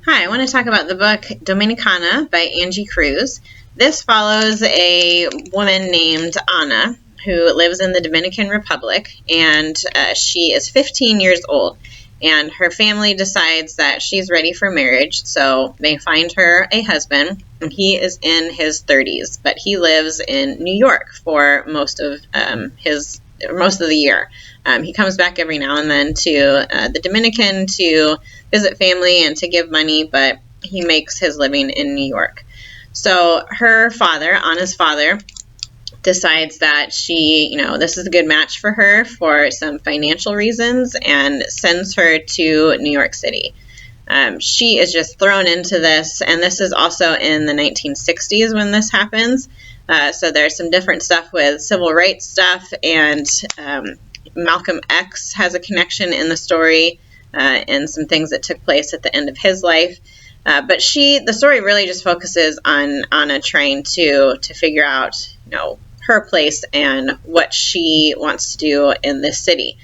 Hi, I want to talk about the book Dominicana by Angie Cruz. This follows a woman named Anna who lives in the Dominican Republic, and she is 15 years old. And her family decides that she's ready for marriage, so they find her a husband, and he is in his 30s, but he lives in New York for most of the year. He comes back every now and then to the Dominican to visit family and to give money, but he makes his living in New York. So her father, Anna's father, decides that this is a good match for her for some financial reasons and sends her to New York City. She is just thrown into this, and this is also in the 1960s when this happens. So there's some different stuff with civil rights stuff, and Malcolm X has a connection in the story, and some things that took place at the end of his life. But the story really just focuses on Anna trying to figure out, her place and what she wants to do in this city.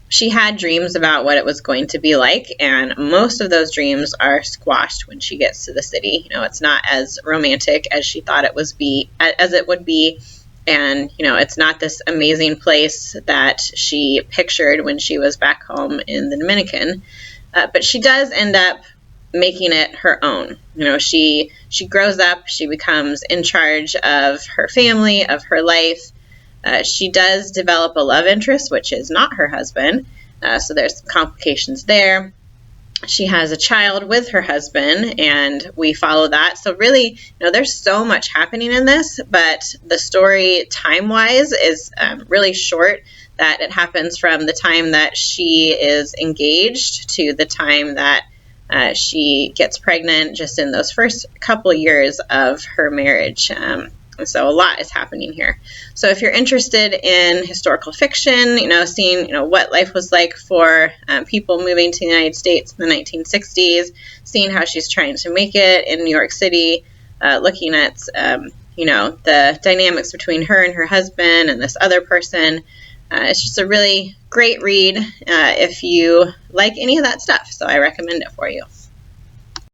She had dreams about what it was going to be like, and most of those dreams are squashed when she gets to the city. It's not as romantic as she thought it would be, and it's not this amazing place that she pictured when she was back home in the Dominican. But she does end up making it her own. She grows up, she becomes in charge of her family, of her life. She does develop a love interest, which is not her husband, so there's complications there. She has a child with her husband, and we follow that. So really, there's so much happening in this, but the story time-wise is really short, that it happens from the time that she is engaged to the time that she gets pregnant, just in those first couple years of her marriage. So a lot is happening here. So if you're interested in historical fiction, seeing, what life was like for people moving to the United States in the 1960s, seeing how she's trying to make it in New York City, looking at, the dynamics between her and her husband and this other person. It's just a really great read if you like any of that stuff. So I recommend it for you.